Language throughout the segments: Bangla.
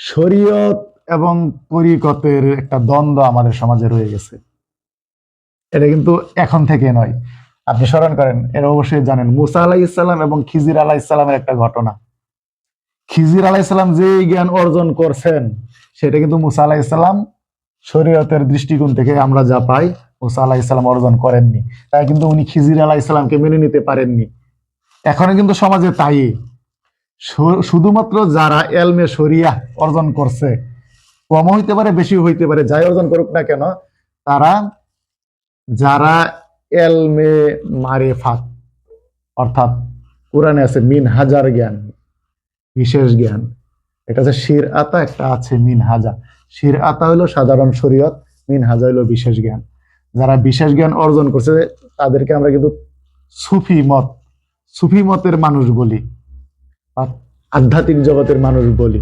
শরীয়ত এবং তরিকতের একটা দ্বন্দ্ব আমাদের সমাজে রয়ে গেছে। এটা কিন্তু এখন থেকে নয়, আপনি স্মরণ করেন, এটা অবশ্যই জানেন মুসা আলাইহিসসালাম এবং খিজির আলাইহিসসালামের একটা ঘটনা। খিজির আলাইহিসসালাম যে জ্ঞান অর্জন করছেন সেটা কিন্তু মুসা আলাইহিসসালাম শরীয়তের দৃষ্টিকোণ থেকে আমরা যা পাই মুসা আলাইহিসসালাম অর্জন করেননি, তাই কিন্তু উনি খিজির আলাইহিসসালামকে মেনে নিতে পারেননি। এখনো কিন্তু সমাজে তাই, শুধুমাত্র যারা এলমে শরিয়াহ অর্জন করছে, কম হইতে পারে বেশি হইতে পারে, যাই অর্জন করুক না কেন, তারা যারা এলমে মারিফাত অর্থাৎ কোরআনে আছে মিন হাজার জ্ঞান, বিশেষ জ্ঞান, এটা আছে শির আতা, একটা আছে মিন হাজা। শির আতা হলো সাধারণ শরীয়ত, মিন হাজা হলো বিশেষ জ্ঞান। যারা বিশেষ জ্ঞান অর্জন করছে তাদেরকে আমরা কিন্তু সুফি মতের মানুষ বলি, আধ্যাত্মিক জগতের মানুষ বলি।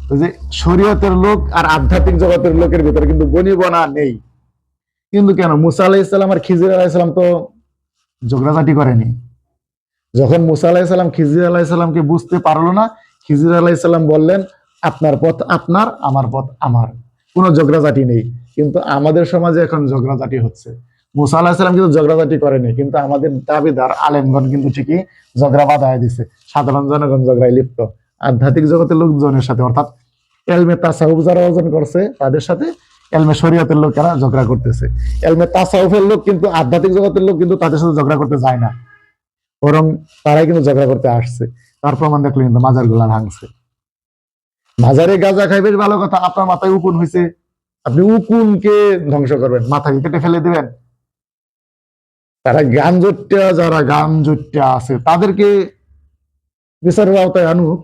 তো যে শরীয়তের লোক আর আধ্যাত্মিক জগতের লোকের ভিতরে কিন্তু বনিবনা নেই। কিন্তু কেন মুসা আলাইহিসসালাম আর খিজির আলাইহিসসালাম তো ঝগড়াঝাটি করেনি। যখন মুসা আলাইহিসসালাম খিজির আলাইহিসসালামকে বুঝতে পারলো না, খিজির আলাইহিসসালাম বললেন আপনার পথ আপনার, আমার পথ আমার, কোনো ঝগড়াঝাটি নেই। কিন্তু আমাদের সমাজে এখন ঝগড়াঝাটি হচ্ছে। মুসা আলাইহিসসালাম কিন্তু ঝগড়াঝাটি করেনি, কিন্তু আমাদের দাবিদার আলেমগণ কিন্তু ঠিকই ঝগড়া বাঁধায় দিছে। সাধারণ জনগণ ঝগড়ায় লিপ্ত, আধ্যাত্মিক জগতের লোকজনের সাথে, অর্থাৎ এলমে তাসাউফ যারা অর্জন করছে তাদের সাথে এলমে শরীয়তের লোকেরা ঝগড়া করতেছে। এলমে তাসাউফের লোক কিন্তু, আধ্যাত্মিক জগতের লোক কিন্তু তাদের সাথে ঝগড়া করতে যায় না, বরং তারাই কিন্তু ঝগড়া করতে আসছে। তার প্রমাণ দেখলে কিন্তু মাজার গুলা ভাঙছে। মাজারে গাঁজা খাই বেশ ভালো কথা, আপনার মাথায় উকুন হয়েছে, আপনি উকুনকে ধ্বংস করবেন, মাথাকে কেটে ফেলে দিবেন। তারা যারা গাঞ্জুট্টা আছে তাদেরকে বিচারের আওতায় আনুক,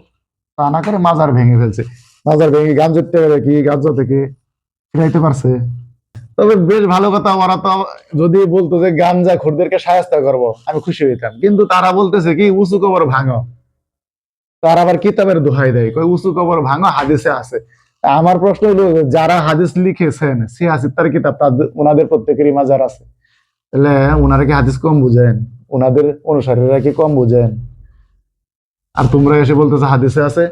তা না করে মাজার ভেঙে ফেলছে। মাজার ভেঙে গাঞ্জুট্টা কি গাঞ্জা থেকে ফিরাইতে পারছে? তবে বেশ ভালো কথা, ওরা তো যদি বলতো যে গাঞ্জা খোরদেরকে সাহায্য করব, আমি খুশি হইতাম। কিন্তু তারা বলতেছে কি উঁচু কবর ভাঙো, তারা আবার কিতাবের দোহাই দেয়, কই উঁচু কবর ভাঙো, হাদিসে আছে। আমার প্রশ্ন হলো, যারা হাদিস লিখেছেন সিয়াসিত্তার কিতাব, ওনাদের প্রত্যেকেরই মাজার আছে, তাহলে ওনারা কি হাদিস কম বুঝেন? ওনাদের অনুসারীরা কি কম বুঝেন? আর তোমরা এসে বলতেছো হাদিসে আছে।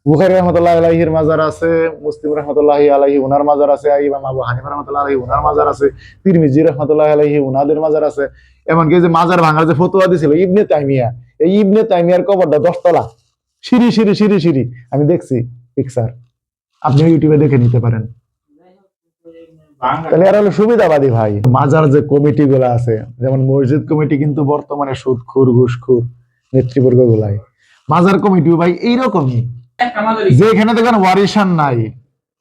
বুখারী রাহমাতুল্লাহি আলাইহির মাজার আছে, মুসলিম রাহমাতুল্লাহি আলাইহি উনার মাজার আছে, ইমাম আবু হানিফা রাহমাতুল্লাহি আলাইহি উনার মাজার আছে, তিরমিজি রাহমাতুল্লাহি আলাইহি উনাদের মাজার আছে। এমনকি যে মাজার ভাঙার যে ফতোয়া দিছিল ইবনে তাইমিয়া, এই ইবনে তাইমিয়ার কবরটা 10 তলা, সিঁড়ি সিঁড়ি সিঁড়ি সিঁড়ি, আমি দেখছি পিকচার, আপনি ইউটিউবে দেখে নিতে পারেন। তাহলে এরা হলো সুবিধাবাদী ভাই। মাজার যে কমিটি গুলা আছে, যেমন মসজিদ কমিটি কিন্তু বর্তমানে সুদখোর ঘুষখোর নেতৃবর্গ গুলাই, মাজার কমিটিও ভাই এইরকমই। যেখানে দেখেন ওয়ারিশান নাই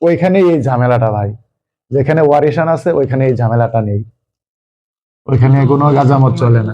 ওইখানে এই ঝামেলাটা ভাই, যেখানে ওয়ারিশান আছে ওইখানে এই ঝামেলাটা নেই, ওইখানে কোনো গাজামত চলে না।